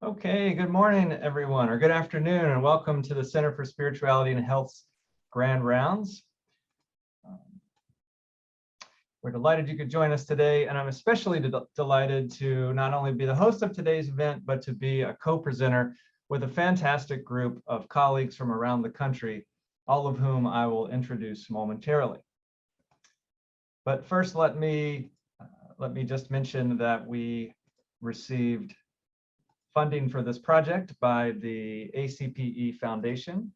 Okay, good morning, everyone, or good afternoon, and welcome to the Center for Spirituality and Health's Grand Rounds. We're delighted you could join us today, and I'm especially delighted to not only be the host of today's event, but to be a co-presenter with a fantastic group of colleagues from around the country, all of whom I will introduce momentarily. But first, let me just mention that we received funding for this project by the ACPE Foundation.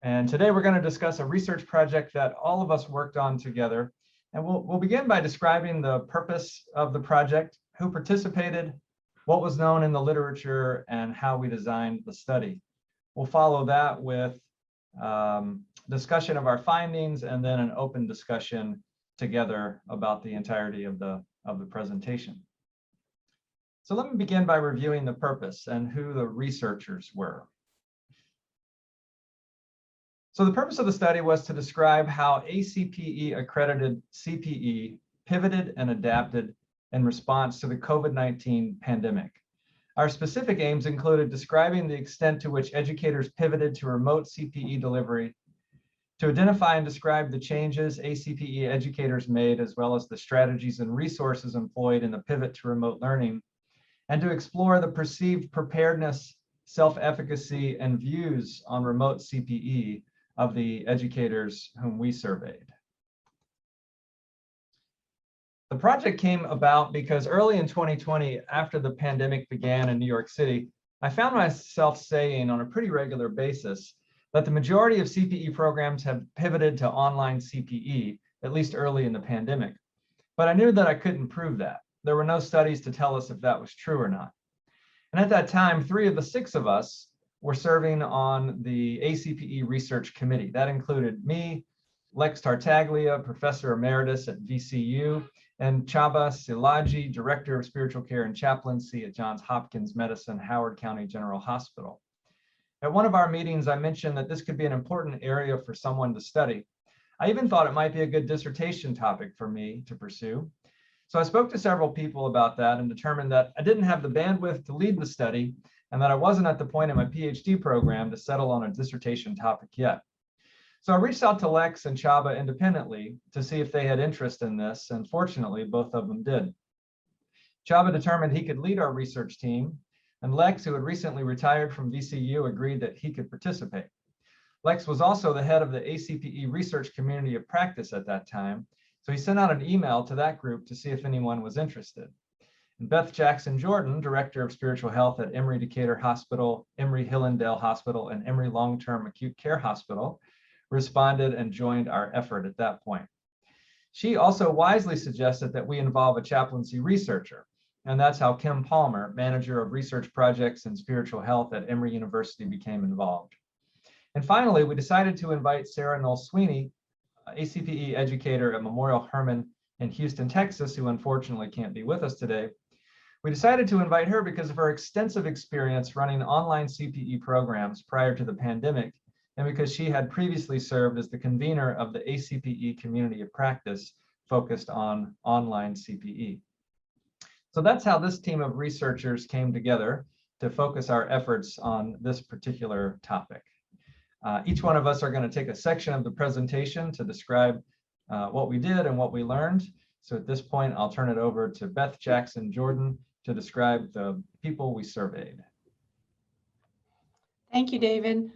And today we're going to discuss a research project that all of us worked on together. And we'll begin by describing the purpose of the project, who participated, what was known in the literature, and how we designed the study. We'll follow that with discussion of our findings and then an open discussion together about the entirety of the presentation. So let me begin by reviewing the purpose and who the researchers were. So the purpose of the study was to describe how ACPE accredited CPE pivoted and adapted in response to the COVID-19 pandemic. Our specific aims included describing the extent to which educators pivoted to remote CPE delivery, to identify and describe the changes ACPE educators made, as well as the strategies and resources employed in the pivot to remote learning, and to explore the perceived preparedness, self-efficacy, and views on remote CPE of the educators whom we surveyed. The project came about because early in 2020, after the pandemic began in New York City, I found myself saying on a pretty regular basis that the majority of CPE programs have pivoted to online CPE, at least early in the pandemic. But I knew that I couldn't prove that. There were no studies to tell us if that was true or not. And at that time, 3 of the 6 of us were serving on the ACPE Research Committee. That included me, Lex Tartaglia, Professor Emeritus at VCU, and Chaba Silaji, Director of Spiritual Care and Chaplaincy at Johns Hopkins Medicine, Howard County General Hospital. At one of our meetings, I mentioned that this could be an important area for someone to study. I even thought it might be a good dissertation topic for me to pursue. So I spoke to several people about that and determined that I didn't have the bandwidth to lead the study and that I wasn't at the point in my PhD program to settle on a dissertation topic yet. So I reached out to Lex and Chaba independently to see if they had interest in this, and fortunately, both of them did. Chaba determined he could lead our research team, and Lex, who had recently retired from VCU, agreed that he could participate. Lex was also the head of the ACPE Research Community of Practice at that time, so he sent out an email to that group to see if anyone was interested. And Beth Jackson Jordan, Director of Spiritual Health at Emory Decatur Hospital, Emory Hillendale Hospital, and Emory Long-Term Acute Care Hospital, responded and joined our effort at that point. She also wisely suggested that we involve a chaplaincy researcher, and that's how Kim Palmer, Manager of Research Projects in Spiritual Health at Emory University, became involved. And finally, we decided to invite Sarah Knoll-Sweeney, ACPE educator at Memorial Hermann in Houston, Texas, who unfortunately can't be with us today. We decided to invite her because of her extensive experience running online CPE programs prior to the pandemic, and because she had previously served as the convener of the ACPE Community of Practice focused on online CPE. So that's how this team of researchers came together to focus our efforts on this particular topic. Each one of us are going to take a section of the presentation to describe what we did and what we learned. So at this point, I'll turn it over to Beth Jackson Jordan to describe the people we surveyed. Thank you, David.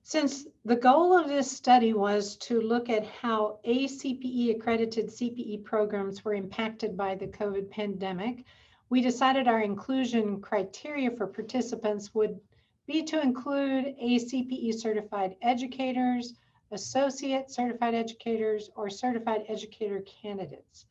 Since the goal of this study was to look at how ACPE accredited CPE programs were impacted by the COVID pandemic, we decided our inclusion criteria for participants would be to include ACPE certified educators, associate certified educators, or certified educator candidates.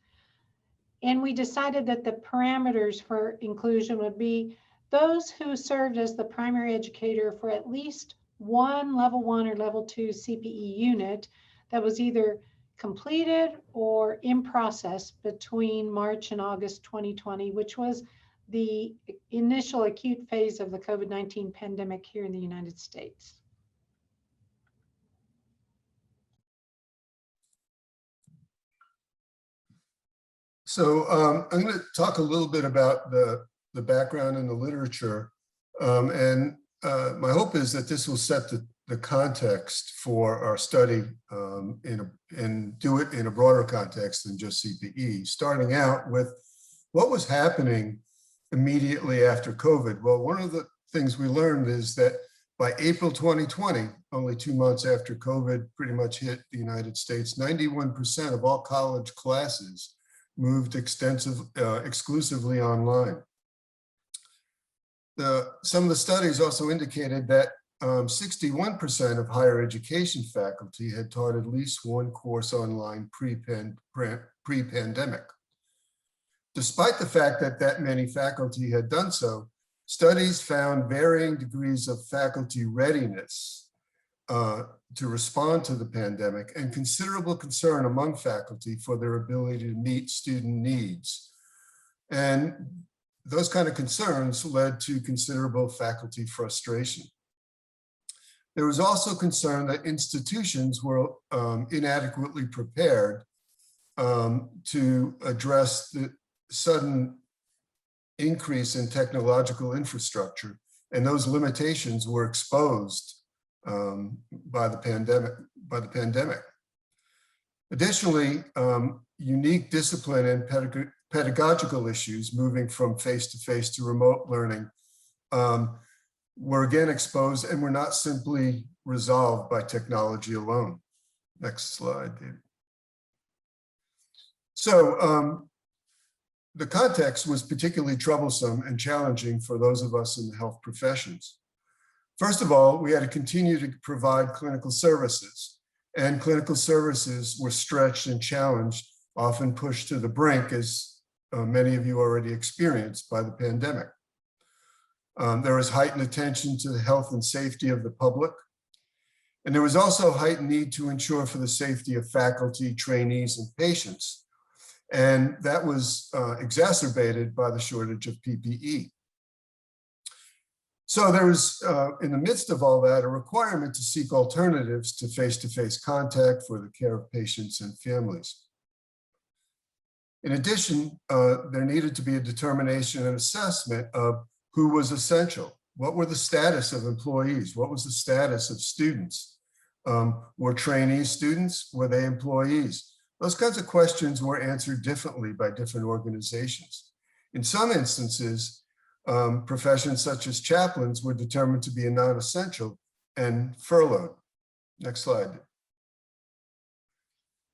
And we decided that the parameters for inclusion would be those who served as the primary educator for at least one level 1 or level 2 CPE unit that was either completed or in process between March and August 2020, which was the initial acute phase of the COVID-19 pandemic here in the United States. So I'm going to talk a little bit about the the background and the literature. My hope is that this will set the context for our study and do it in a broader context than just CPE, starting out with what was happening immediately after COVID. Well, one of the things we learned is that by April 2020, only 2 months after COVID pretty much hit the United States, 91% of all college classes moved exclusively online. Some of the studies also indicated that 61% of higher education faculty had taught at least one course online pre-pandemic. Despite the fact that that many faculty had done so, studies found varying degrees of faculty readiness to respond to the pandemic and considerable concern among faculty for their ability to meet student needs. And those kind of concerns led to considerable faculty frustration. There was also concern that institutions were inadequately prepared to address the sudden increase in technological infrastructure, and those limitations were exposed by the pandemic. Additionally, unique discipline and pedagogical issues moving from face-to-face to remote learning were again exposed and were not simply resolved by technology alone. Next slide, David. So the context was particularly troublesome and challenging for those of us in the health professions. First of all, we had to continue to provide clinical services, and clinical services were stretched and challenged, often pushed to the brink, as many of you already experienced by the pandemic. There was heightened attention to the health and safety of the public. And there was also heightened need to ensure for the safety of faculty, trainees, and patients. And that was exacerbated by the shortage of PPE. So there was, in the midst of all that, a requirement to seek alternatives to face-to-face contact for the care of patients and families. In addition, there needed to be a determination and assessment of who was essential. What were the status of employees? What was the status of students? Were trainees students? Were they employees? Those kinds of questions were answered differently by different organizations. In some instances, professions such as chaplains were determined to be a non-essential and furloughed. Next slide.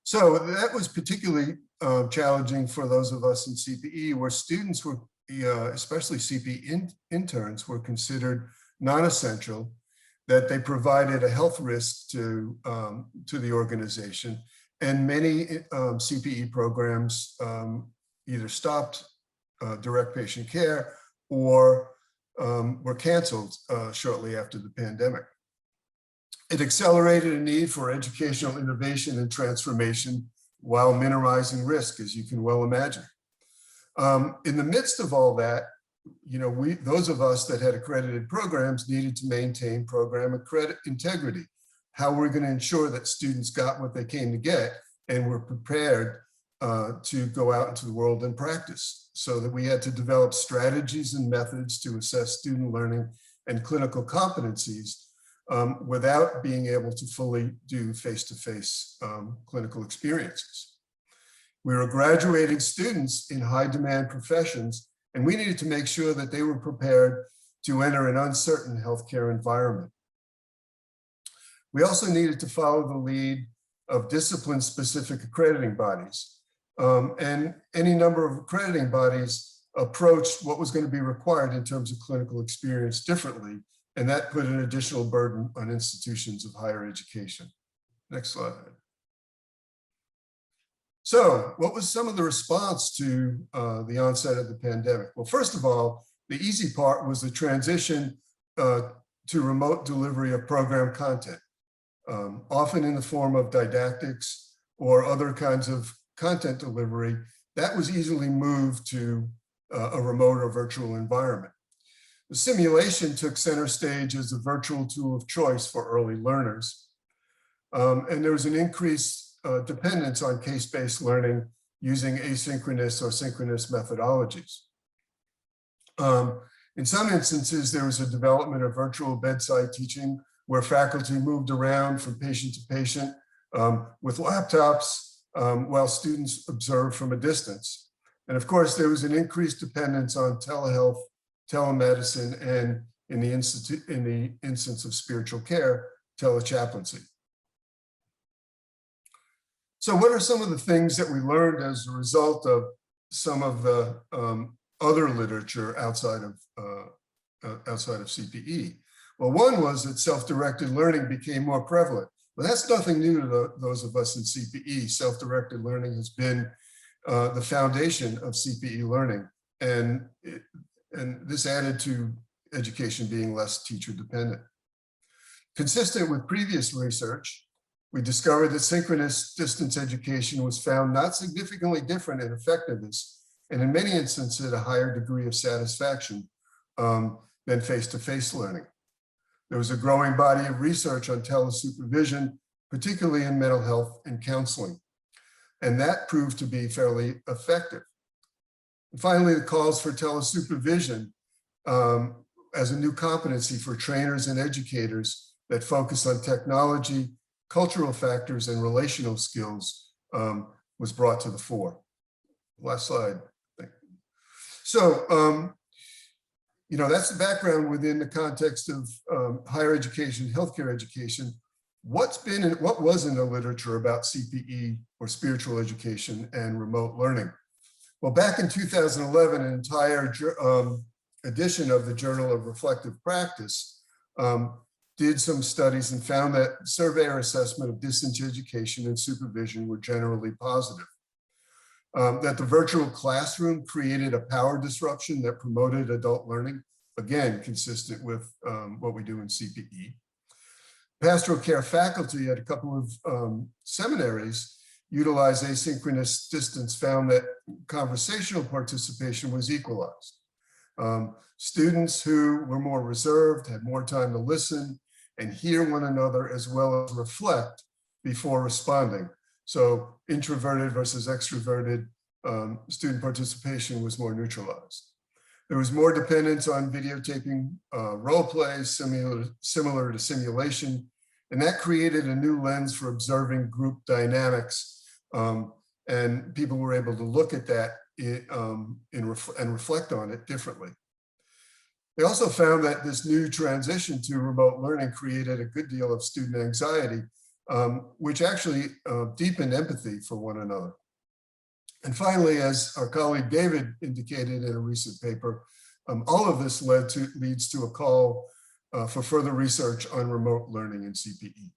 So that was particularly challenging for those of us in CPE, where students were, especially CPE interns, were considered non-essential, that they provided a health risk to the organization. And many CPE programs either stopped direct patient care or were canceled shortly after the pandemic. It accelerated a need for educational innovation and transformation while minimizing risk, as you can well imagine. In the midst of all that, those of us that had accredited programs needed to maintain program integrity. How we're going to ensure that students got what they came to get and were prepared to go out into the world and practice, so that we had to develop strategies and methods to assess student learning and clinical competencies without being able to fully do face-to-face clinical experiences. We were graduating students in high demand professions, and we needed to make sure that they were prepared to enter an uncertain healthcare environment. We also needed to follow the lead of discipline-specific accrediting bodies. And any number of accrediting bodies approached what was going to be required in terms of clinical experience differently, and that put an additional burden on institutions of higher education. Next slide. So what was some of the response to the onset of the pandemic? Well, first of all, the easy part was the transition to remote delivery of program content, often in the form of didactics or other kinds of content delivery. That was easily moved to a remote or virtual environment. The simulation took center stage as a virtual tool of choice for early learners. And there was an increased dependence on case-based learning using asynchronous or synchronous methodologies. In some instances, there was a development of virtual bedside teaching where faculty moved around from patient to patient with laptops while students observed from a distance. And of course, there was an increased dependence on telehealth, telemedicine, and in the instance of spiritual care, Tele Chaplaincy. So what are some of the things that we learned as a result of some of the other literature outside of CPE? Well, one was that self-directed learning became more prevalent. Well, that's nothing new to those of us in CPE. Self-directed learning has been the foundation of CPE learning, and this added to education being less teacher dependent. Consistent with previous research, we discovered that synchronous distance education was found not significantly different in effectiveness, and in many instances, a higher degree of satisfaction than face-to-face learning. There was a growing body of research on telesupervision, particularly in mental health and counseling, and that proved to be fairly effective. And finally, the calls for telesupervision as a new competency for trainers and educators that focus on technology, cultural factors, and relational skills was brought to the fore. Last slide. So, you know, that's the background within the context of higher education, healthcare education. What was in the literature about CPE or spiritual education and remote learning? Well, back in 2011, an entire edition of the Journal of Reflective Practice did some studies and found that surveyor assessment of distance education and supervision were generally positive. That the virtual classroom created a power disruption that promoted adult learning, again, consistent with what we do in CPE. Pastoral care faculty at a couple of seminaries utilized asynchronous distance found that conversational participation was equalized. Students who were more reserved had more time to listen and hear one another as well as reflect before responding. So introverted versus extroverted student participation was more neutralized. There was more dependence on videotaping role plays similar to simulation, and that created a new lens for observing group dynamics, and people were able to look at that and reflect on it differently. They also found that this new transition to remote learning created a good deal of student anxiety, which actually deepened empathy for one another. And finally, as our colleague David indicated in a recent paper, all of this leads to a call for further research on remote learning in CPE.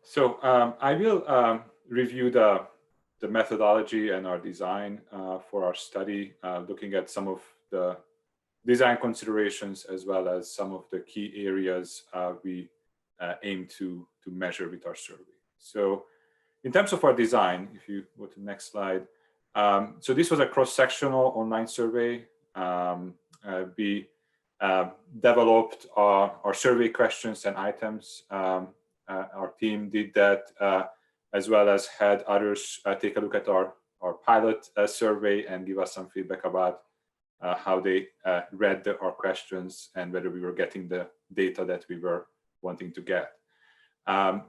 So I will review the methodology and our design for our study, looking at some of the design considerations as well as some of the key areas we aim to measure with our survey. So in terms of our design, if you go to the next slide, so this was a cross-sectional online survey. We developed our survey questions and items. Our team did that, as well as had others take a look at our pilot survey and give us some feedback about how they read our questions and whether we were getting the data that we were wanting to get.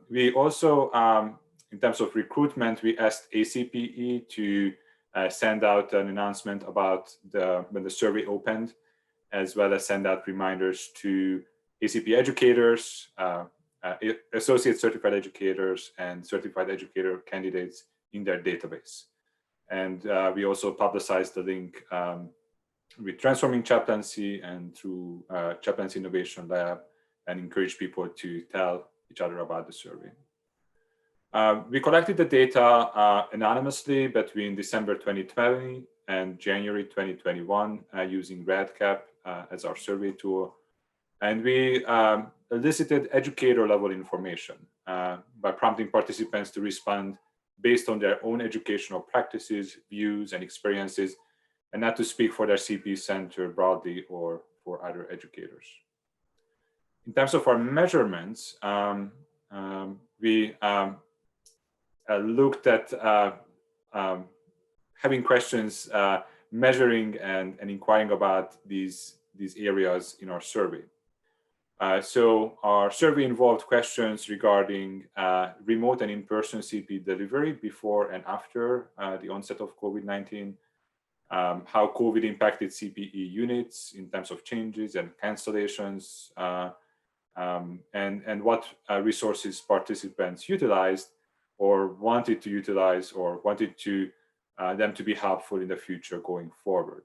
We also, in terms of recruitment, we asked ACPE to send out an announcement about when the survey opened, as well as send out reminders to ACPE educators, associate certified educators, and certified educator candidates in their database. And we also publicized the link with Transforming Chaplaincy and through Chaplaincy Innovation Lab, and encourage people to tell each other about the survey. We collected the data anonymously between December 2020 and January 2021 using RedCap as our survey tool. And we elicited educator level information by prompting participants to respond based on their own educational practices, views, and experiences, and not to speak for their CPE center broadly or for other educators. In terms of our measurements, we looked at having questions measuring and inquiring about these areas in our survey. So our survey involved questions regarding remote and in-person CPE delivery before and after the onset of COVID-19, how COVID impacted CPE units in terms of changes and cancellations, and what resources participants utilized or wanted to utilize or wanted to them to be helpful in the future going forward.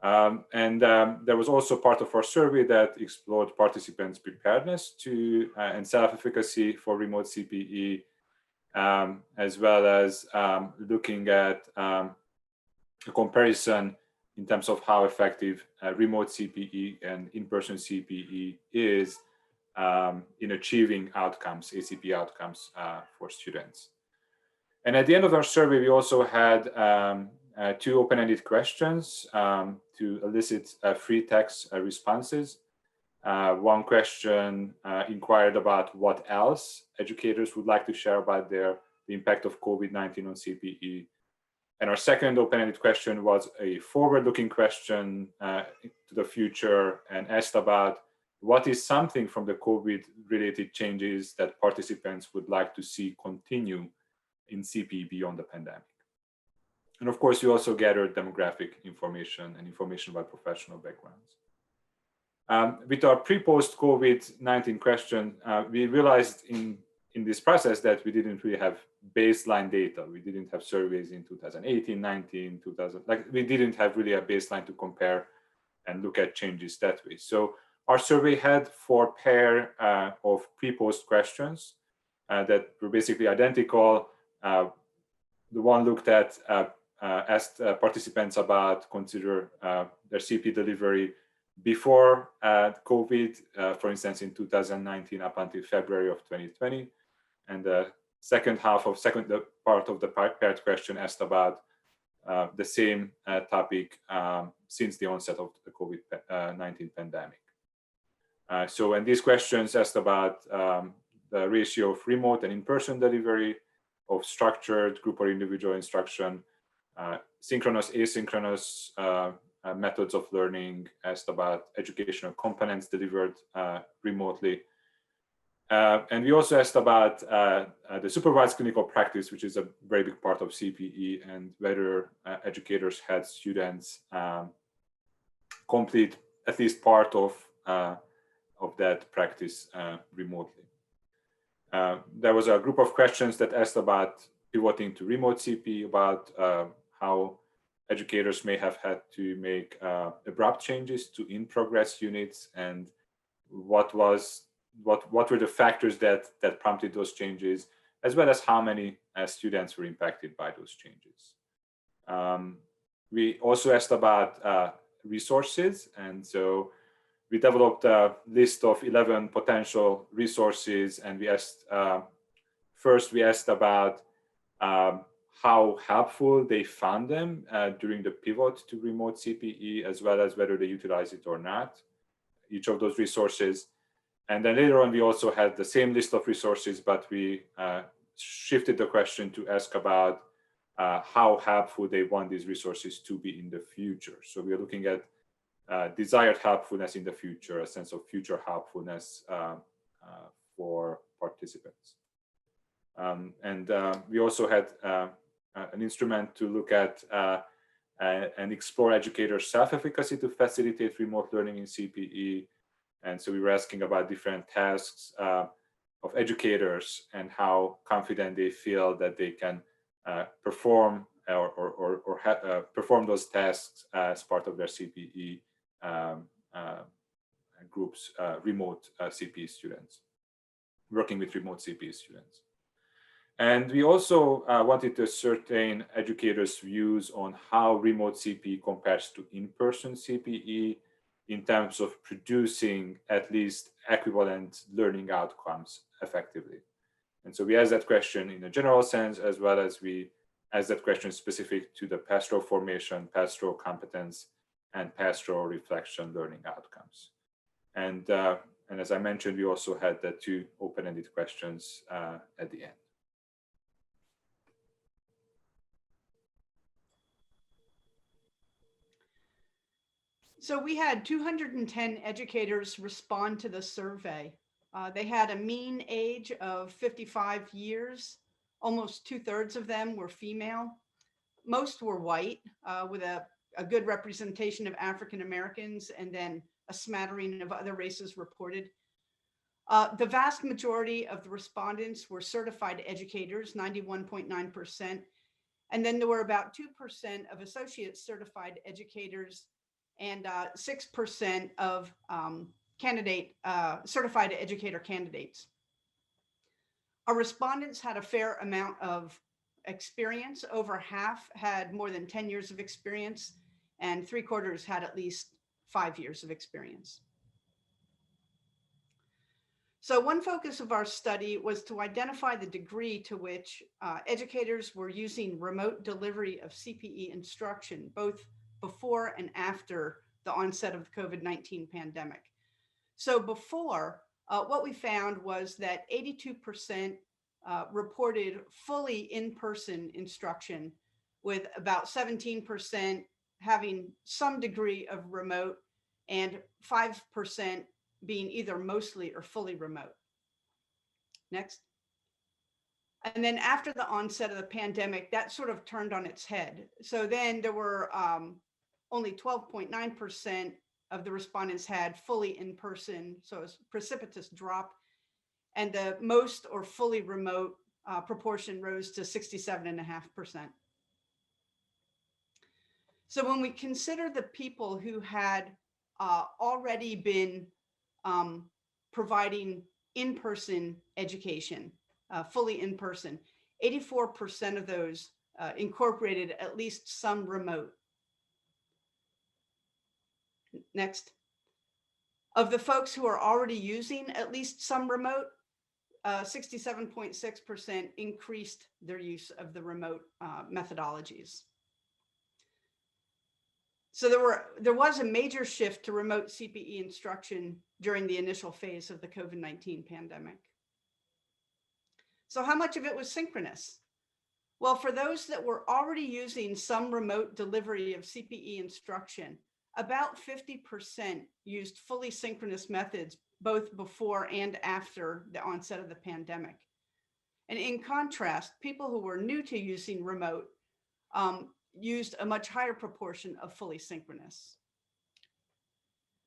There was also part of our survey that explored participants' preparedness to and self-efficacy for remote CPE, as well as looking at a comparison in terms of how effective remote CPE and in-person CPE is in achieving outcomes, ACPE outcomes for students. And at the end of our survey, we also had 2 open-ended questions to elicit free text responses. One question inquired about what else educators would like to share about the impact of COVID-19 on CPE. And our second open-ended question was a forward-looking question to the future and asked about what is something from the COVID-related changes that participants would like to see continue in CPE beyond the pandemic. And of course, we also gathered demographic information and information about professional backgrounds. With our pre-post COVID-19 question, we realized in this process that we didn't really have baseline data. We didn't have surveys in 2018, 19, 2000, like we didn't have really a baseline to compare and look at changes that way. So our survey had 4 pair of pre-post questions that were basically identical. The one looked at asked participants about consider their CPE delivery before COVID, for instance, in 2019 up until February of 2020. And the second part of the paired question asked about the same topic since the onset of the COVID-19 pandemic. And these questions asked about the ratio of remote and in-person delivery, of structured group or individual instruction, synchronous, asynchronous methods of learning, asked about educational components delivered remotely. And we also asked about the supervised clinical practice, which is a very big part of CPE, and whether educators had students complete at least part of that practice remotely. There was a group of questions that asked about pivoting to remote CPE, about how educators may have had to make abrupt changes to in-progress units, and what were the factors that prompted those changes, as well as how many students were impacted by those changes. We also asked about resources, and so we developed a list of 11 potential resources, and we asked, first we asked about how helpful they found them during the pivot to remote CPE, as well as whether they utilize it or not, each of those resources. And then later on, we also had the same list of resources, but we shifted the question to ask about how helpful they want these resources to be in the future. So we are looking at desired helpfulness in the future, a sense of future helpfulness for participants. And we also had an instrument to look at and explore educators' self-efficacy to facilitate remote learning in CPE. And so we were asking about different tasks of educators and how confident they feel that they can perform perform those tasks as part of their CPE groups, remote CPE students, working with remote CPE students. And we also wanted to ascertain educators' views on how remote CPE compares to in-person CPE in terms of producing at least equivalent learning outcomes effectively. And so we asked that question in a general sense, as well as we asked that question specific to the pastoral formation, pastoral competence, and pastoral reflection learning outcomes. And as I mentioned, we also had the 2 open-ended questions at the end. So we had 210 educators respond to the survey. They had a mean age of 55 years. Almost 2/3 of them were female. Most were white, with a good representation of African Americans, and then a smattering of other races reported. The vast majority of the respondents were certified educators, 91.9%. And then there were about 2% of associate certified educators and 6% of certified educator candidates. Our respondents had a fair amount of experience. Over half had more than 10 years of experience, and 3/4 had at least 5 years of experience. So one focus of our study was to identify the degree to which educators were using remote delivery of CPE instruction, both before and after the onset of the COVID-19 pandemic. So before, what we found was that 82% reported fully in-person instruction, with about 17% having some degree of remote and 5% being either mostly or fully remote. Next. And then after the onset of the pandemic, that sort of turned on its head. So then there were only 12.9% of the respondents had fully in person, so a precipitous drop. And the most or fully remote proportion rose to 67.5%. So when we consider the people who had already been providing in-person education, fully in person, 84% of those incorporated at least some remote. Next. Of the folks who are already using at least some remote, 67.6% increased their use of the remote methodologies. So there was a major shift to remote CPE instruction during the initial phase of the COVID-19 pandemic. So how much of it was synchronous? Well, for those that were already using some remote delivery of CPE instruction, about 50% used fully synchronous methods, both before and after the onset of the pandemic. And in contrast, people who were new to using remote used a much higher proportion of fully synchronous.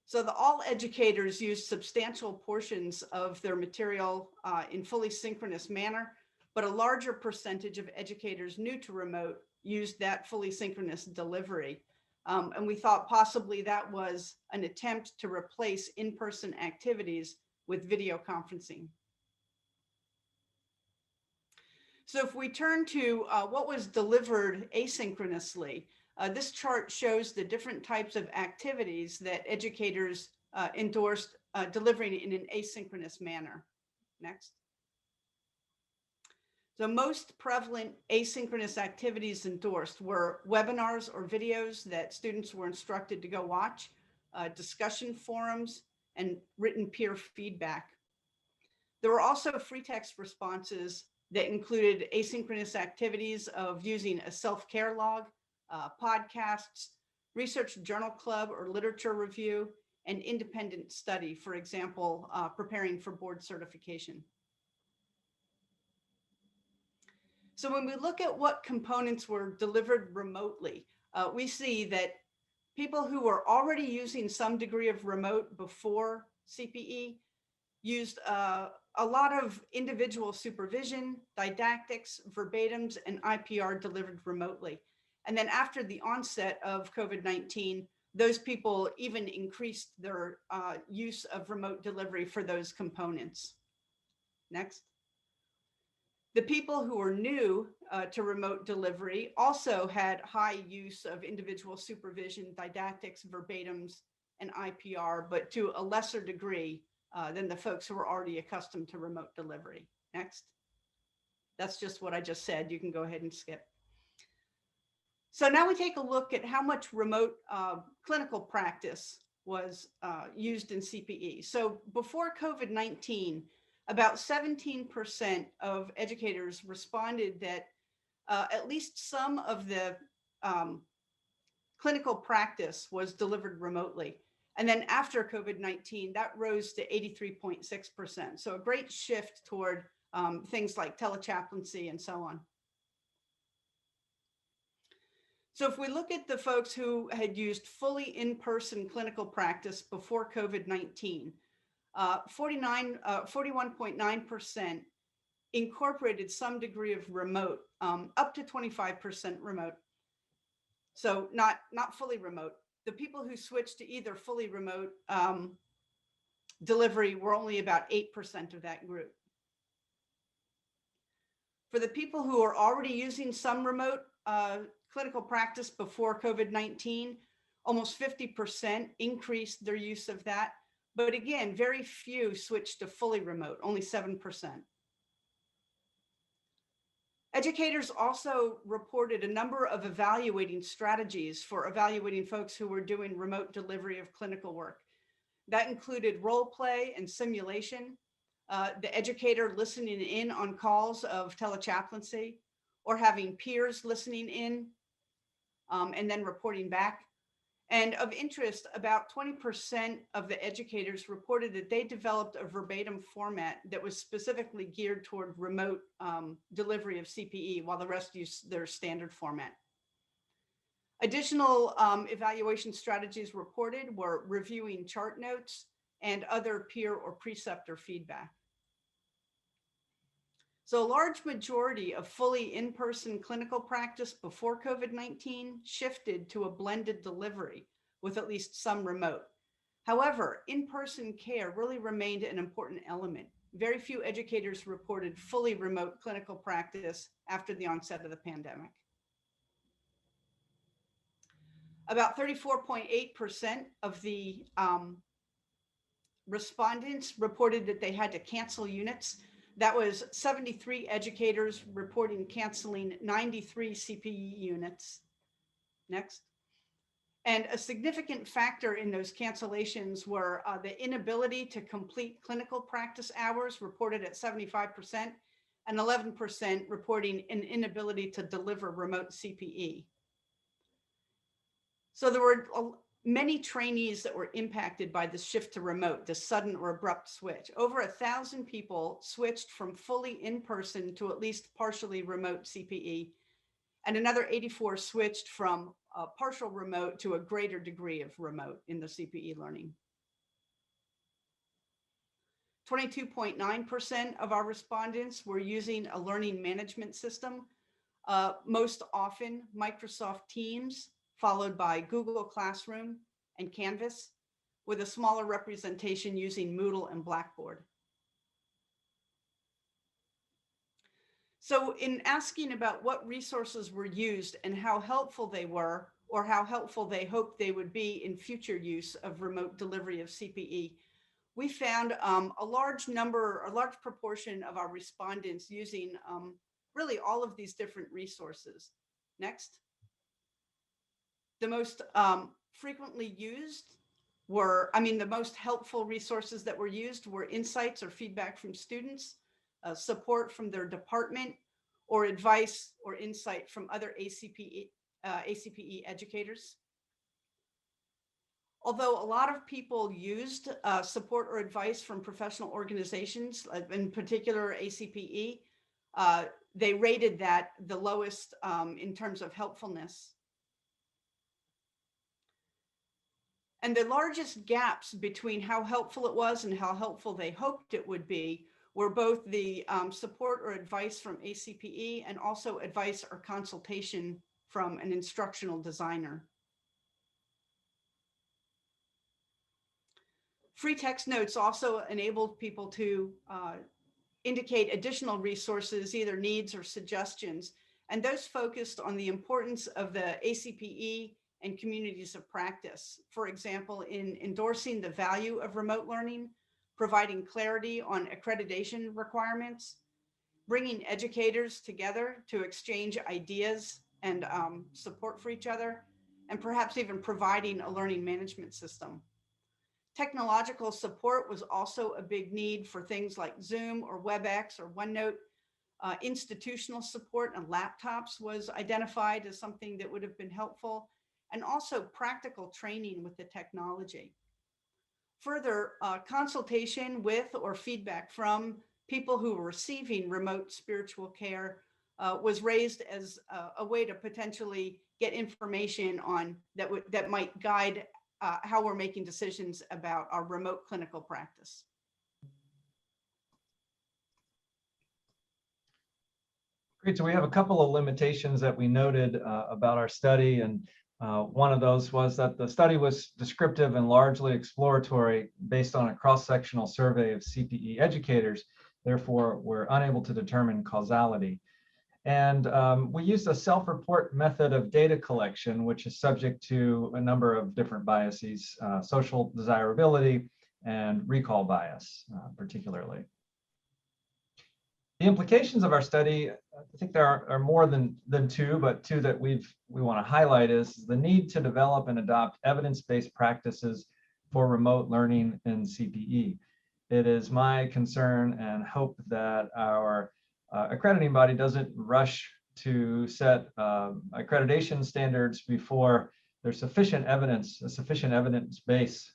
So all educators used substantial portions of their material in fully synchronous manner, but a larger percentage of educators new to remote used that fully synchronous delivery. And we thought possibly that was an attempt to replace in-person activities with video conferencing. So if we turn to what was delivered asynchronously, this chart shows the different types of activities that educators endorsed delivering in an asynchronous manner. Next. The most prevalent asynchronous activities endorsed were webinars or videos that students were instructed to go watch, discussion forums, and written peer feedback. There were also free text responses that included asynchronous activities of using a self-care log, podcasts, research journal club or literature review, and independent study, for example, preparing for board certification. So when we look at what components were delivered remotely, we see that people who were already using some degree of remote before CPE used a lot of individual supervision, didactics, verbatims, and IPR delivered remotely. And then after the onset of COVID-19, those people even increased their use of remote delivery for those components. Next. The people who were new to remote delivery also had high use of individual supervision, didactics, verbatims, and IPR, but to a lesser degree than the folks who were already accustomed to remote delivery. Next. That's just what I just said. You can go ahead and skip. So now we take a look at how much remote clinical practice was used in CPE. So before COVID-19, about 17% of educators responded that at least some of the clinical practice was delivered remotely. And then after COVID-19, that rose to 83.6%. So a great shift toward things like Tele Chaplaincy and so on. So if we look at the folks who had used fully in-person clinical practice before COVID-19, 41.9% incorporated some degree of remote, up to 25% remote. So not fully remote. The people who switched to either fully remote delivery were only about 8% of that group. For the people who are already using some remote clinical practice before COVID-19, almost 50% increased their use of that. But again, very few switched to fully remote, only 7%. Educators also reported a number of evaluating strategies for evaluating folks who were doing remote delivery of clinical work. That included role play and simulation, the educator listening in on calls of Tele Chaplaincy, or having peers listening in and then reporting back. And of interest, about 20% of the educators reported that they developed a verbatim format that was specifically geared toward remote delivery of CPE, while the rest used their standard format. Additional evaluation strategies reported were reviewing chart notes and other peer or preceptor feedback. So a large majority of fully in-person clinical practice before COVID-19 shifted to a blended delivery with at least some remote. However, in-person care really remained an important element. Very few educators reported fully remote clinical practice after the onset of the pandemic. About 34.8% of the respondents reported that they had to cancel units. That was 73 educators reporting canceling 93 CPE units. Next. And a significant factor in those cancellations were the inability to complete clinical practice hours, reported at 75%, and 11% reporting an inability to deliver remote CPE. So there were many trainees that were impacted by the shift to remote, this sudden or abrupt switch. Over 1,000 people switched from fully in-person to at least partially remote CPE, and another 84 switched from partial remote to a greater degree of remote in the CPE learning. 22.9% of our respondents were using a learning management system, most often Microsoft Teams, followed by Google Classroom and Canvas, with a smaller representation using Moodle and Blackboard. So in asking about what resources were used and how helpful they were, or how helpful they hoped they would be in future use of remote delivery of CPE, we found a large proportion of our respondents using really all of these different resources. Next. The most frequently used were, the most helpful resources that were used were insights or feedback from students, support from their department, or advice or insight from other ACPE educators. Although a lot of people used support or advice from professional organizations, in particular ACPE, they rated that the lowest in terms of helpfulness. And the largest gaps between how helpful it was and how helpful they hoped it would be were both the support or advice from ACPE and also advice or consultation from an instructional designer. Free text notes also enabled people to indicate additional resources, either needs or suggestions, and those focused on the importance of the ACPE and communities of practice. For example, in endorsing the value of remote learning, providing clarity on accreditation requirements, bringing educators together to exchange ideas and support for each other, and perhaps even providing a learning management system. Technological support was also a big need for things like Zoom or WebEx or OneNote. Institutional support and laptops was identified as something that would have been helpful. and also practical training with the technology. Further, consultation with or feedback from people who were receiving remote spiritual care was raised as a way to potentially get information on that might guide how we're making decisions about our remote clinical practice. Great. So we have a couple of limitations that we noted about our study, and one of those was that the study was descriptive and largely exploratory based on a cross-sectional survey of CPE educators. Therefore, we're unable to determine causality. And we used a self-report method of data collection, which is subject to a number of different biases, social desirability and recall bias, particularly. The implications of our study, I think there are more than two, but two that we want to highlight is the need to develop and adopt evidence-based practices for remote learning in CPE. It is my concern and hope that our accrediting body doesn't rush to set accreditation standards before there's sufficient evidence, a sufficient evidence base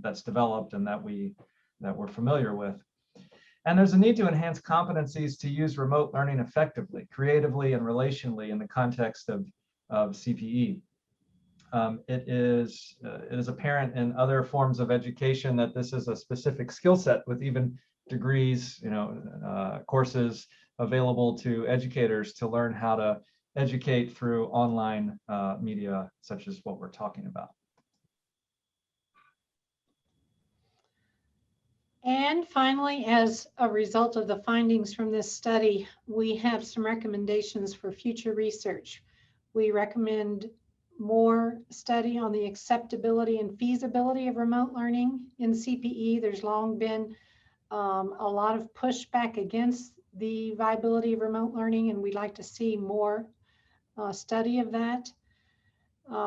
that's developed and that we're familiar with. And there's a need to enhance competencies to use remote learning effectively, creatively, and relationally in the context of CPE. It is apparent in other forms of education that this is a specific skill set with even degrees, courses available to educators to learn how to educate through online media, such as what we're talking about. And finally, as a result of the findings from this study, we have some recommendations for future research. We recommend more study on the acceptability and feasibility of remote learning in CPE. There's long been a lot of pushback against the viability of remote learning, and we'd like to see more study of that.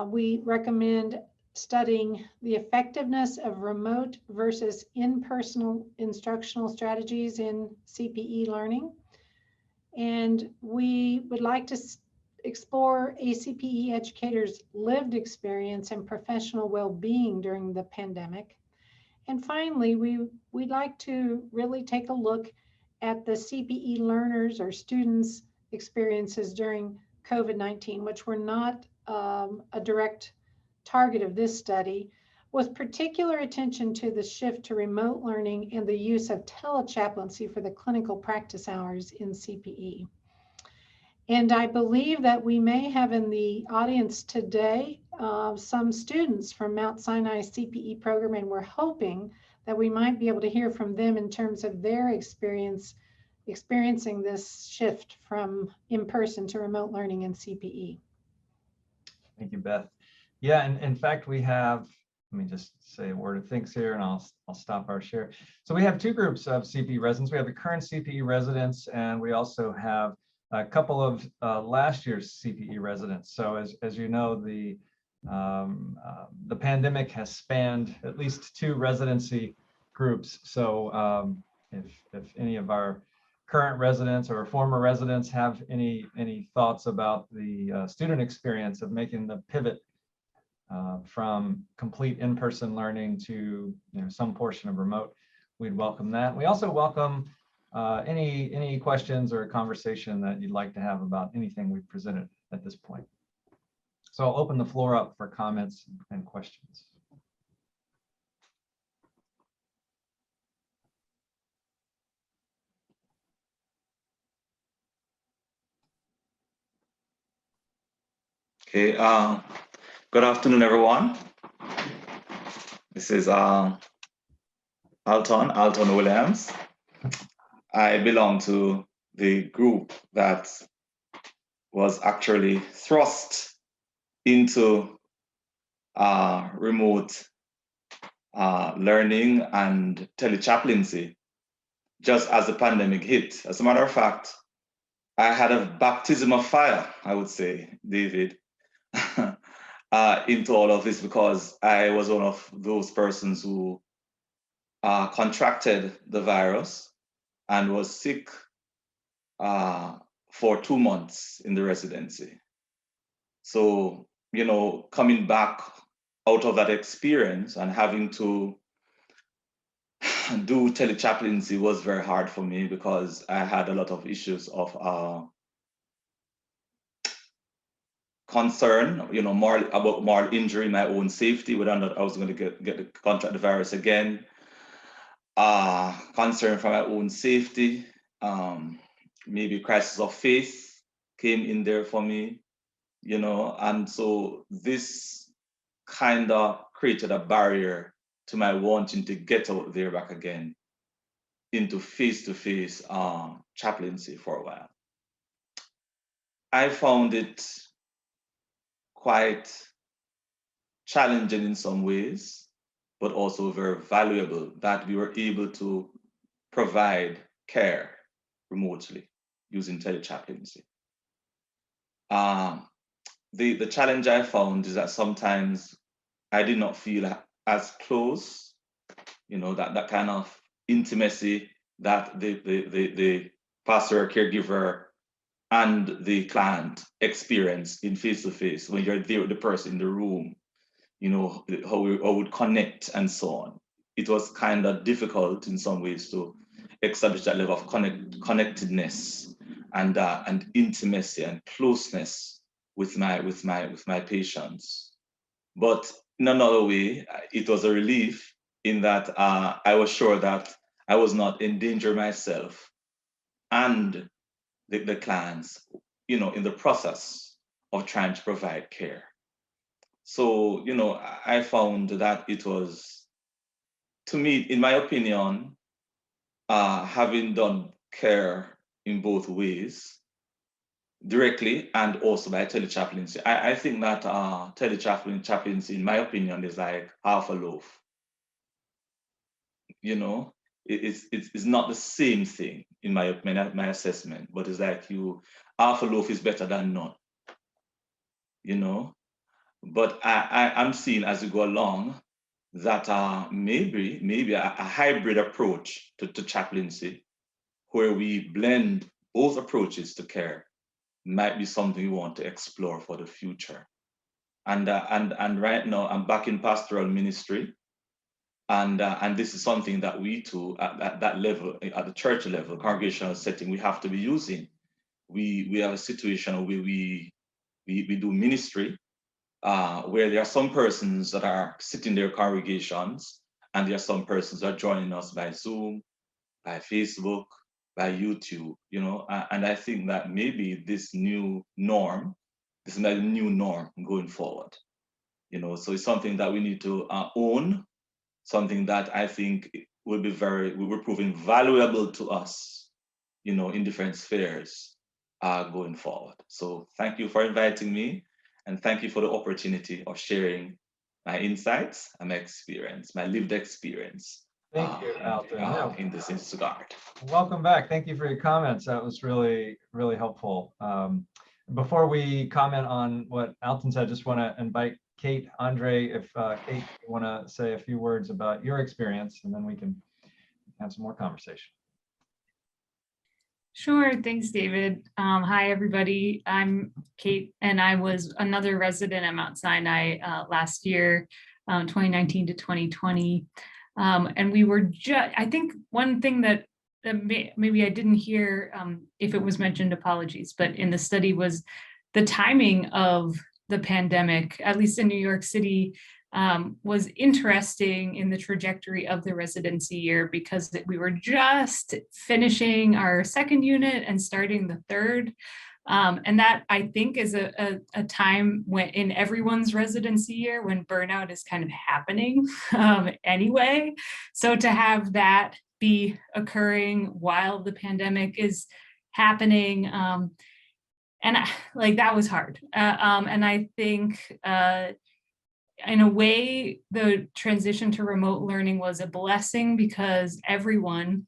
We recommend studying the effectiveness of remote versus in-person instructional strategies in CPE learning. And we would like to explore ACPE educators' lived experience and professional well-being during the pandemic. And finally, we'd like to really take a look at the CPE learners or students' experiences during COVID-19, which were not a direct target of this study, with particular attention to the shift to remote learning and the use of Tele Chaplaincy for the clinical practice hours in CPE. And I believe that we may have in the audience today some students from Mount Sinai CPE program, and we're hoping that we might be able to hear from them in terms of their experiencing this shift from in-person to remote learning in CPE. Thank you, Beth. Yeah, and in fact, we have, let me just say a word of thanks here and I'll stop our share. So we have two groups of CPE residents. We have the current CPE residents, and we also have a couple of last year's CPE residents. So as you know, the pandemic has spanned at least two residency groups. So if any of our current residents or former residents have any thoughts about the student experience of making the pivot from complete in-person learning to some portion of remote, we'd welcome that. We also welcome any questions or conversation that you'd like to have about anything we've presented at this point. So I'll open the floor up for comments and questions. Okay, good afternoon, everyone. This is Alton Williams. I belong to the group that was actually thrust into remote learning and Tele Chaplaincy just as the pandemic hit. As a matter of fact, I had a baptism of fire, I would say, David, into all of this, because I was one of those persons who contracted the virus and was sick for 2 months in the residency. So you know, coming back out of that experience and having to do Tele Chaplaincy was very hard for me because I had a lot of issues of concern, you know, about moral injury, my own safety, whether or not I was going to get the contract the virus again. Concern for my own safety, maybe crisis of faith came in there for me, you know, and so this kind of created a barrier to my wanting to get out there back again into face-to-face chaplaincy for a while. I found it quite challenging in some ways, but also very valuable that we were able to provide care remotely using Tele Chaplaincy. The challenge I found is that sometimes I did not feel as close, you know, that kind of intimacy that the pastor or caregiver and the client experience in face-to-face when you're there with the person in the room, you know, how we would connect and so on. It was kind of difficult in some ways to establish that level of connectedness and intimacy and closeness with my patients. But in another way, it was a relief in that I was sure that I was not endangering myself and the clients, you know, in the process of trying to provide care. So, you know, I found that it was, to me, in my opinion, having done care in both ways, directly and also by Tele Chaplaincy. I think that Tele Chaplaincy, in my opinion, is like half a loaf. You know, it's not the same thing in my assessment, but it's like half a loaf is better than none. You know, but I'm seeing as we go along that maybe a hybrid approach to chaplaincy, where we blend both approaches to care, might be something we want to explore for the future. And right now I'm back in pastoral ministry, and this is something that we too at that level, at the church level, congregational setting, we have to be using. We have a situation where we do ministry where there are some persons that are sitting in their congregations, and there are some persons that are joining us by Zoom, by Facebook, by YouTube, you know, and I think that maybe this new norm, this is a new norm going forward, you know, so it's something that we need to own, something that I think will be proving valuable to us, you know, in different spheres going forward. So thank you for inviting me, and thank you for the opportunity of sharing my insights and my experience, my lived experience. Thank you, Alton. In this regard. Welcome back. Thank you for your comments. That was really, really helpful. Before we comment on what Alton said, I just want to invite Kate, Andre, if Kate, you want to say a few words about your experience, and then we can have some more conversation. Sure. Thanks, David. Hi, everybody. I'm Kate, and I was another resident at Mount Sinai last year, 2019 to 2020. And we were I think one thing that maybe I didn't hear, if it was mentioned, apologies, but in the study was the timing of the pandemic, at least in New York City, was interesting in the trajectory of the residency year, because we were just finishing our second unit and starting the third. And that, I think, is a time when in everyone's residency year when burnout is kind of happening anyway. So to have that be occurring while the pandemic is happening, and that was hard. And I think in a way, the transition to remote learning was a blessing, because everyone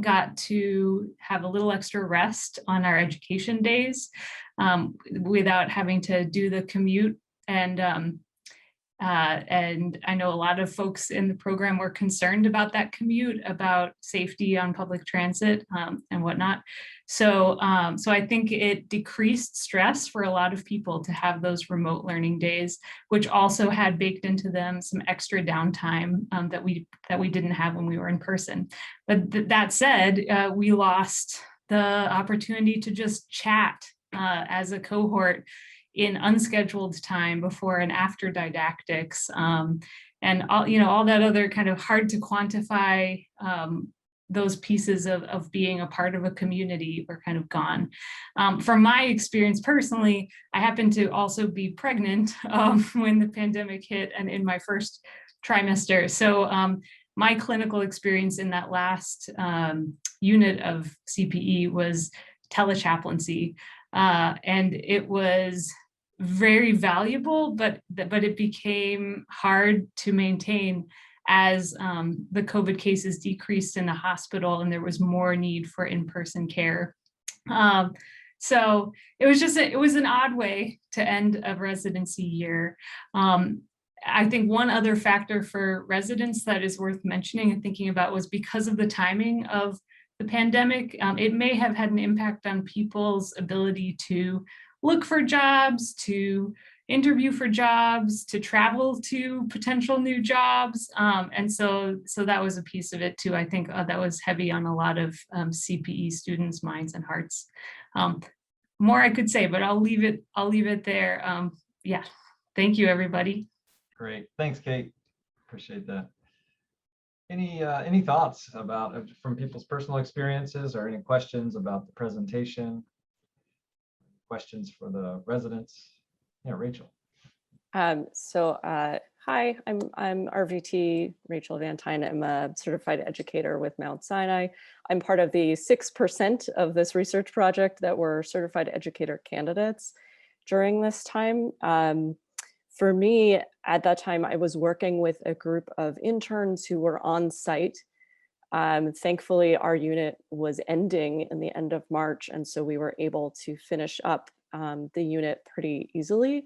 got to have a little extra rest on our education days without having to do the commute. And And I know a lot of folks in the program were concerned about that commute, about safety on public transit and whatnot. So I think it decreased stress for a lot of people to have those remote learning days, which also had baked into them some extra downtime that we didn't have when we were in person. But that said, we lost the opportunity to just chat as a cohort in unscheduled time before and after didactics, and all that other kind of hard to quantify those pieces of being a part of a community were kind of gone. From my experience personally, I happened to also be pregnant when the pandemic hit and in my first trimester. So my clinical experience in that last unit of CPE was Tele Chaplaincy. And it was very valuable, but it became hard to maintain as the COVID cases decreased in the hospital and there was more need for in-person care. So it was an odd way to end a residency year. I think one other factor for residents that is worth mentioning and thinking about was because of the timing of the pandemic, it may have had an impact on people's ability to look for jobs, to interview for jobs, to travel to potential new jobs. And so that was a piece of it too. I think that was heavy on a lot of CPE students' minds and hearts. More I could say, but I'll leave it there. Yeah, thank you, everybody. Great, thanks, Kate. Appreciate that. Any thoughts about from people's personal experiences or any questions about the presentation? Questions for the residents? Yeah, Rachel. Hi, I'm RVT Rachel Van Tyne. I'm a certified educator with Mount Sinai. I'm part of the 6% of this research project that were certified educator candidates during this time. For me, at that time, I was working with a group of interns who were on site. Thankfully, our unit was ending in the end of March, and so we were able to finish up the unit pretty easily.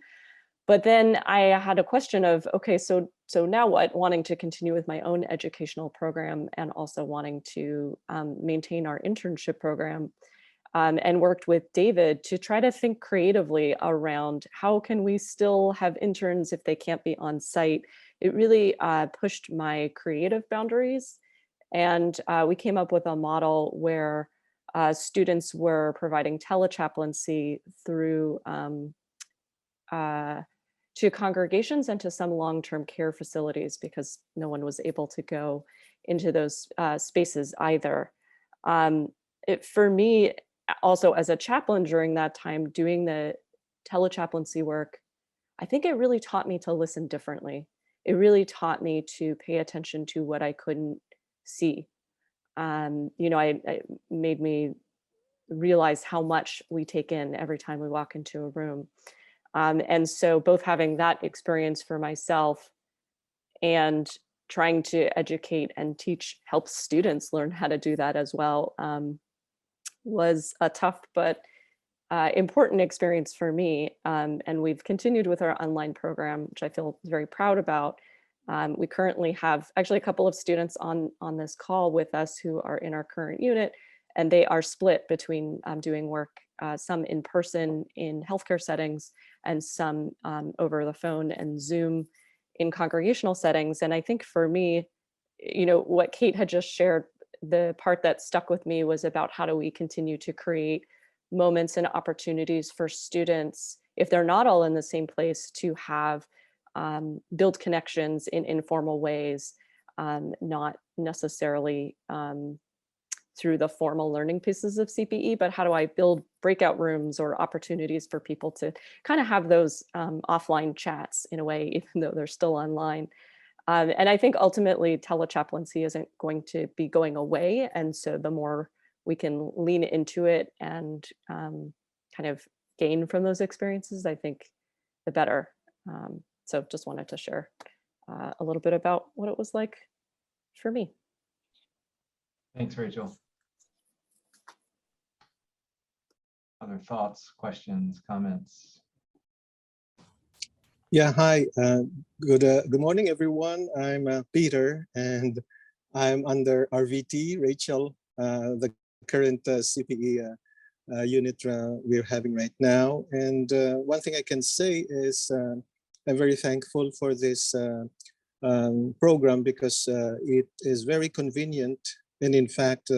But then I had a question of, okay, so now what? Wanting to continue with my own educational program and also wanting to maintain our internship program, and worked with David to try to think creatively around how can we still have interns if they can't be on site. It really pushed my creative boundaries. And we came up with a model where students were providing telechaplaincy through to congregations and to some long-term care facilities because no one was able to go into those spaces either. For me, also as a chaplain during that time, doing the telechaplaincy work, I think it really taught me to listen differently. It really taught me to pay attention to what I couldn't see. It made me realize how much we take in every time we walk into a room. And so both having that experience for myself and trying to educate and help students learn how to do that as well was a tough but important experience for me. And we've continued with our online program, which I feel very proud about. We currently have actually a couple of students on this call with us who are in our current unit, and they are split between doing work, some in person in healthcare settings and some over the phone and Zoom in congregational settings. And I think for me, what Kate had just shared, the part that stuck with me was about how do we continue to create moments and opportunities for students, if they're not all in the same place, to have build connections in informal ways, not necessarily through the formal learning pieces of CPE, but how do I build breakout rooms or opportunities for people to kind of have those offline chats in a way, even though they're still online. And I think ultimately telechaplaincy isn't going to be going away. And so the more we can lean into it and kind of gain from those experiences, I think the better. So just wanted to share a little bit about what it was like for me. Thanks, Rachel. Other thoughts, questions, comments? Yeah, hi. Good morning, everyone. I'm Peter, and I'm under RVT, Rachel, the current CPE unit we're having right now. And one thing I can say is I'm very thankful for this program because it is very convenient. And in fact,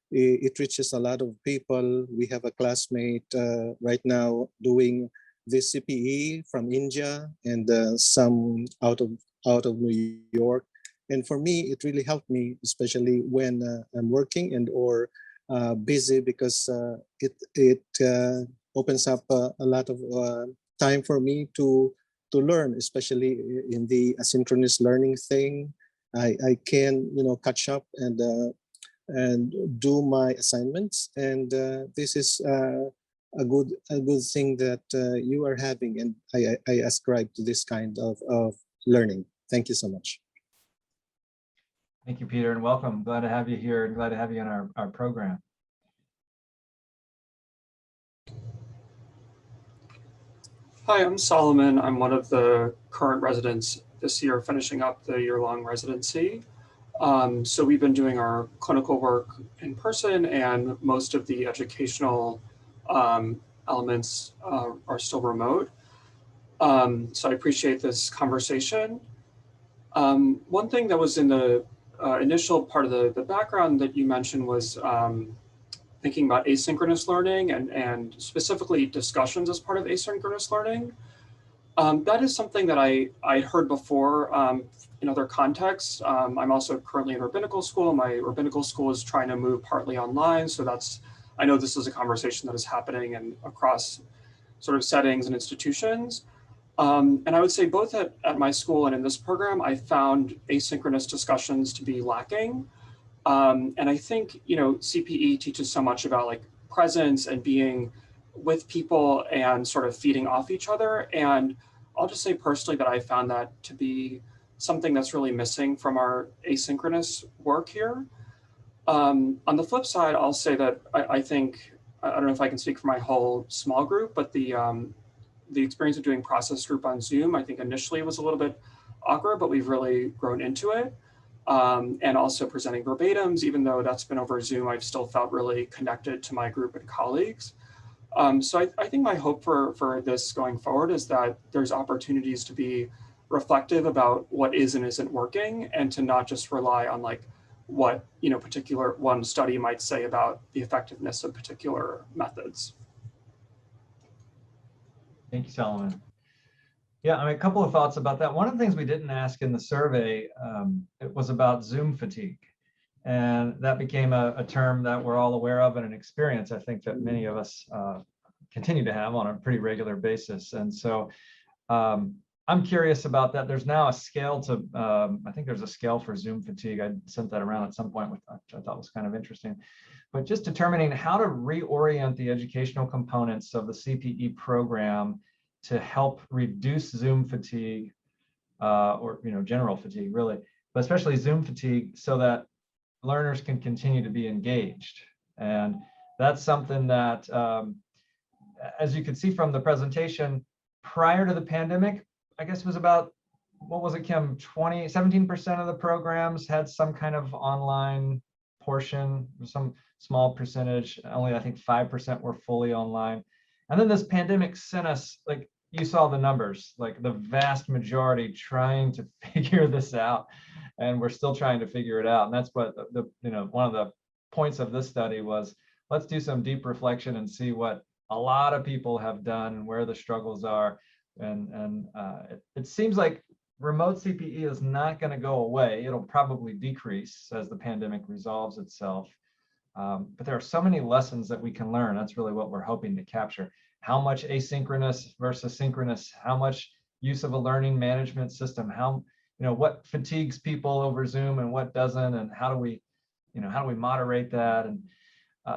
it reaches a lot of people. We have a classmate right now doing this CPE from India and some out of New York. And for me, it really helped me, especially when I'm working and or busy, because it opens up a lot of time for me to learn, especially in the asynchronous learning thing. I can catch up and do my assignments, and this is a good thing that you are having, and I ascribe to this kind of learning. Thank you so much. Thank you, Peter, and welcome. Glad to have you here and glad to have you in our program. Hi, I'm Solomon. I'm one of the current residents this year, finishing up the year-long residency. So we've been doing our clinical work in person, and most of the educational elements are still remote. So I appreciate this conversation. One thing that was in the initial part of the background that you mentioned was thinking about asynchronous learning and specifically discussions as part of asynchronous learning. That is something that I heard before in other contexts. I'm also currently in rabbinical school. My rabbinical school is trying to move partly online. So I know this is a conversation that is happening and across sort of settings and institutions. And I would say both at my school and in this program, I found asynchronous discussions to be lacking. And I think, CPE teaches so much about like presence and being with people and sort of feeding off each other. And I'll just say personally that I found that to be something that's really missing from our asynchronous work here. On the flip side, I'll say that I think, I don't know if I can speak for my whole small group, but the experience of doing process group on Zoom, I think initially was a little bit awkward, but we've really grown into it. And also presenting verbatims, even though that's been over Zoom, I've still felt really connected to my group and colleagues. So I think my hope for this going forward is that there's opportunities to be reflective about what is and isn't working, and to not just rely on like what particular one study might say about the effectiveness of particular methods. Thank you, Solomon. Yeah, I mean, a couple of thoughts about that. One of the things we didn't ask in the survey, it was about Zoom fatigue. And that became a term that we're all aware of and an experience I think that many of us continue to have on a pretty regular basis. And so I'm curious about that. There's now a scale to, I think there's a scale for Zoom fatigue. I sent that around at some point, which I thought was kind of interesting. But just determining how to reorient the educational components of the CPE program to help reduce Zoom fatigue or general fatigue really, but especially Zoom fatigue, so that learners can continue to be engaged. And that's something that, as you can see from the presentation, prior to the pandemic, I guess it was about, what was it, Kim, 17% of the programs had some kind of online portion, some small percentage, only I think 5% were fully online. And then this pandemic sent us, like, you saw the numbers, like the vast majority trying to figure this out, and we're still trying to figure it out. And that's what one of the points of this study was, let's do some deep reflection and see what a lot of people have done and where the struggles are. And it seems like remote CPE is not going to go away. It'll probably decrease as the pandemic resolves itself. But there are so many lessons that we can learn. That's really what we're hoping to capture. How much asynchronous versus synchronous, how much use of a learning management system, what fatigues people over Zoom and what doesn't, and how do we moderate that? And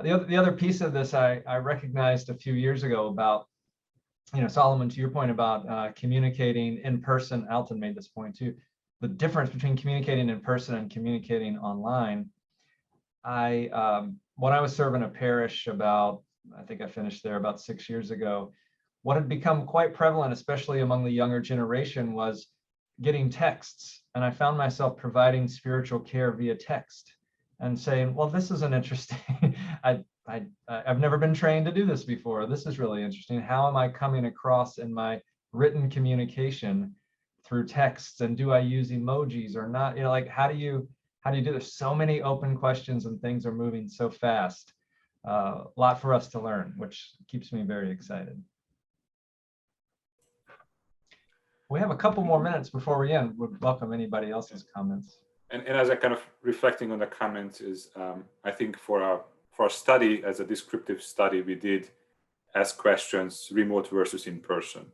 the other piece of this I recognized a few years ago about, Solomon, to your point about communicating in person. Alton made this point too. The difference between communicating in person and communicating online. When I was serving a parish I think I finished there about 6 years ago, what had become quite prevalent, especially among the younger generation, was getting texts. And I found myself providing spiritual care via text and saying, well, this is an interesting, I've never been trained to do this before. This is really interesting. How am I coming across in my written communication through texts? And do I use emojis or not? You know, like, how do you do this? So many open questions and things are moving so fast. A lot for us to learn, which keeps me very excited. We have a couple more minutes before we end. Would welcome anybody else's comments. And as I kind of reflecting on the comments is, I think for our study, as a descriptive study, we did ask questions, remote versus in person,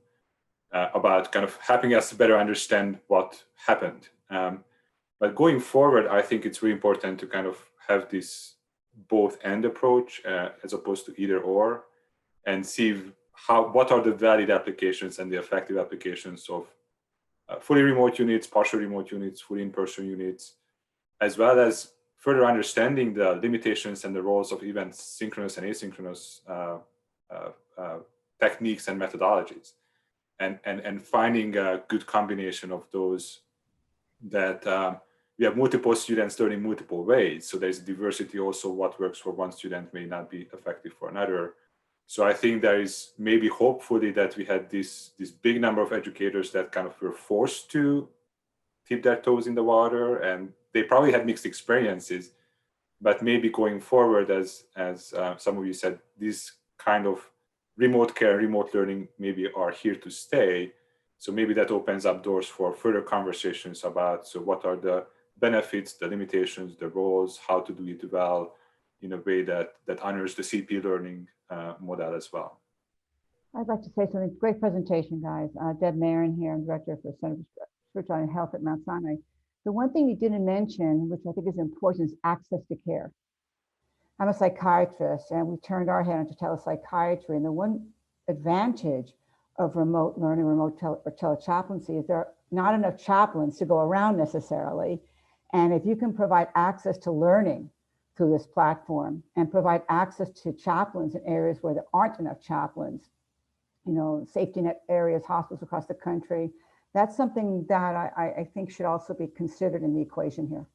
about kind of helping us better understand what happened. But going forward, I think it's really important to kind of have this both and approach as opposed to either or, and see what are the valid applications and the effective applications of fully remote units, partial remote units, fully in-person units, as well as further understanding the limitations and the roles of even synchronous and asynchronous techniques and methodologies, and finding a good combination of those that we have multiple students learning multiple ways. So there's diversity also. What works for one student may not be effective for another. So I think there is maybe hopefully that we had this big number of educators that kind of were forced to dip their toes in the water, and they probably had mixed experiences. But maybe going forward, as some of you said, these kind of remote care, remote learning maybe are here to stay. So maybe that opens up doors for further conversations about, so what are the benefits, the limitations, the roles, how to do it well in a way that honors the CP learning model as well. I'd like to say something. Great presentation, guys. Deb Marin here. I'm director for Center for Spirituality and Health at Mount Sinai. The one thing you didn't mention, which I think is important, is access to care. I'm a psychiatrist, and we turned our head into telepsychiatry. And the one advantage of remote learning, or telechaplaincy, is there are not enough chaplains to go around necessarily. And if you can provide access to learning through this platform and provide access to chaplains in areas where there aren't enough chaplains, you know, safety net areas, hospitals across the country, that's something that I think should also be considered in the equation here.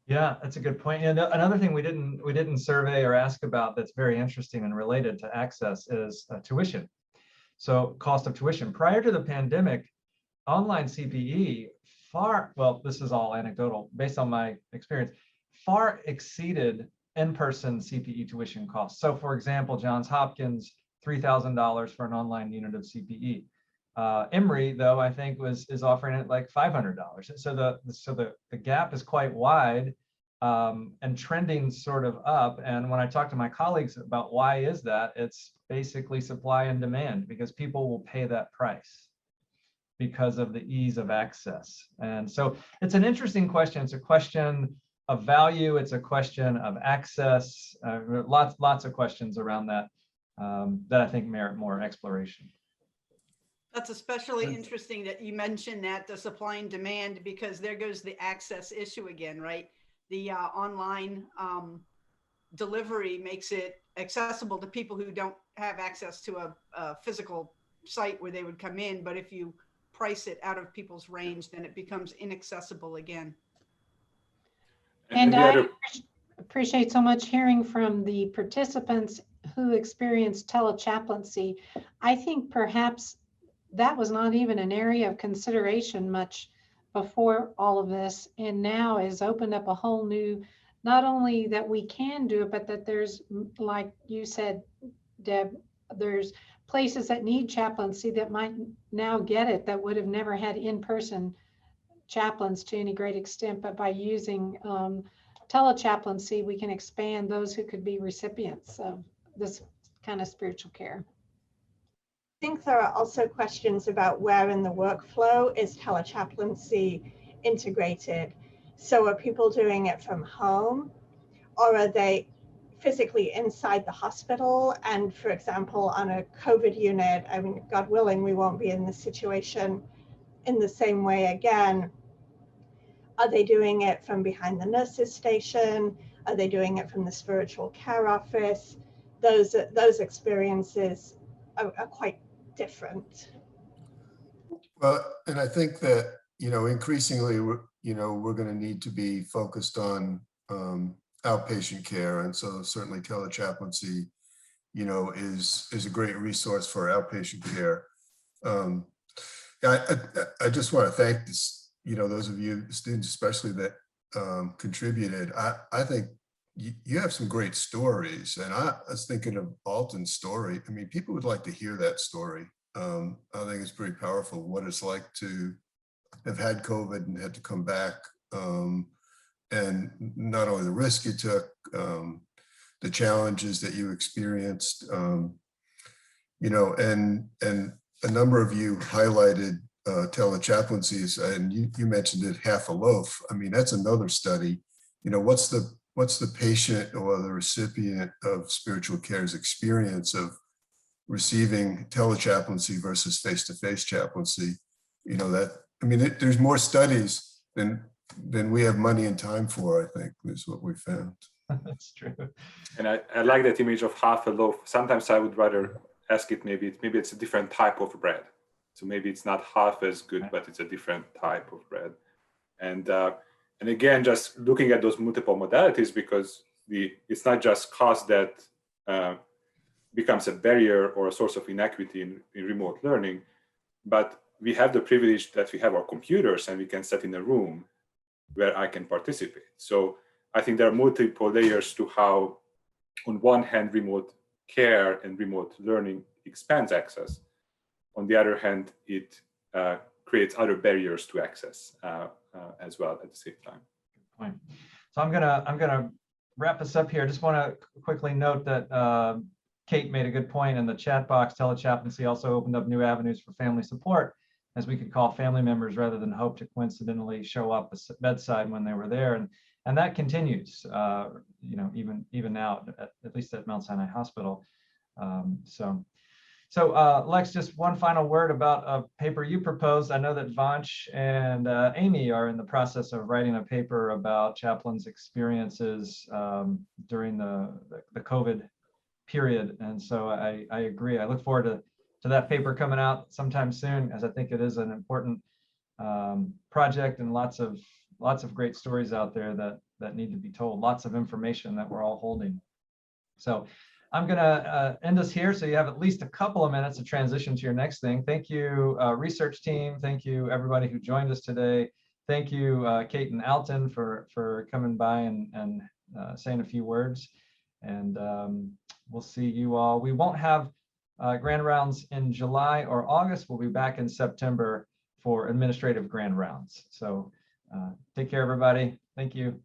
Yeah, that's a good point. And another thing we didn't survey or ask about that's very interesting and related to access is tuition. So cost of tuition. Prior to the pandemic, online CPE well, this is all anecdotal, based on my experience, far exceeded in-person CPE tuition costs. So for example, Johns Hopkins, $3,000 for an online unit of CPE. Emory, though, I think is offering it like $500. So the gap is quite wide and trending sort of up. And when I talk to my colleagues about why is that, it's basically supply and demand, because people will pay that price because of the ease of access. And so it's an interesting question. It's a question of value. It's a question of access. Lots of questions around that that I think merit more exploration. That's especially interesting that you mentioned that, the supply and demand, because there goes the access issue again, right? The online delivery makes it accessible to people who don't have access to a physical site where they would come in. But if you price it out of people's range, then it becomes inaccessible again. And I appreciate so much hearing from the participants who experienced telechaplaincy. I think perhaps that was not even an area of consideration much before all of this, and now has opened up a whole new, not only that we can do it, but that there's, like you said, Deb, there's places that need chaplaincy that might now get it that would have never had in-person chaplains to any great extent, but by using telechaplaincy, we can expand those who could be recipients of this kind of spiritual care. I think there are also questions about where in the workflow is telechaplaincy integrated. So are people doing it from home, or are they physically inside the hospital? And for example, on a COVID unit, I mean, God willing, we won't be in this situation in the same way again. Are they doing it from behind the nurse's station? Are they doing it from the spiritual care office? Those experiences are quite different. Well, and I think that, increasingly, we're going to need to be focused on outpatient care. And so certainly Tele Chaplaincy, is a great resource for outpatient care. I just want to thank this, those of you students, especially that contributed. I think you have some great stories, and I was thinking of Alton's story. I mean, people would like to hear that story. I think it's pretty powerful what it's like to have had COVID and had to come back, and not only the risk you took, the challenges that you experienced, and a number of you highlighted Tele Chaplaincies, and you mentioned it, half a loaf. I mean, that's another study. What's the patient or the recipient of spiritual care's experience of receiving Tele Chaplaincy versus face-to-face chaplaincy? There's more studies than we have money and time for, I think, is what we found. That's true. And I like that image of half a loaf. Sometimes I would rather ask it, maybe it's a different type of bread. So maybe it's not half as good, but it's a different type of bread. And again, just looking at those multiple modalities, because it's not just cost that becomes a barrier or a source of inequity in remote learning, but we have the privilege that we have our computers and we can sit in a room where I can participate. So I think there are multiple layers to how, on one hand, remote care and remote learning expands access. On the other hand, it creates other barriers to access as well at the same time. Good point. So I'm gonna wrap us up here. I just want to quickly note that Kate made a good point in the chat box. Tele Chaplaincy also opened up new avenues for family support, as we could call family members rather than hope to coincidentally show up at bedside when they were there, and that continues. Even now, at least at Mount Sinai Hospital. So Lex, just one final word about a paper you proposed. I know that Vanch and Amy are in the process of writing a paper about chaplains' experiences during the COVID period. And so I agree. I look forward to that paper coming out sometime soon, as I think it is an important project, and lots of great stories out there that need to be told, lots of information that we're all holding. So I'm going to end us here so you have at least a couple of minutes to transition to your next thing. Thank you, research team. Thank you, everybody who joined us today. Thank you, Kate and Alton, for coming by and saying a few words. And we'll see you all. We won't have grand rounds in July or August. We'll be back in September for administrative grand rounds. So take care, everybody. Thank you.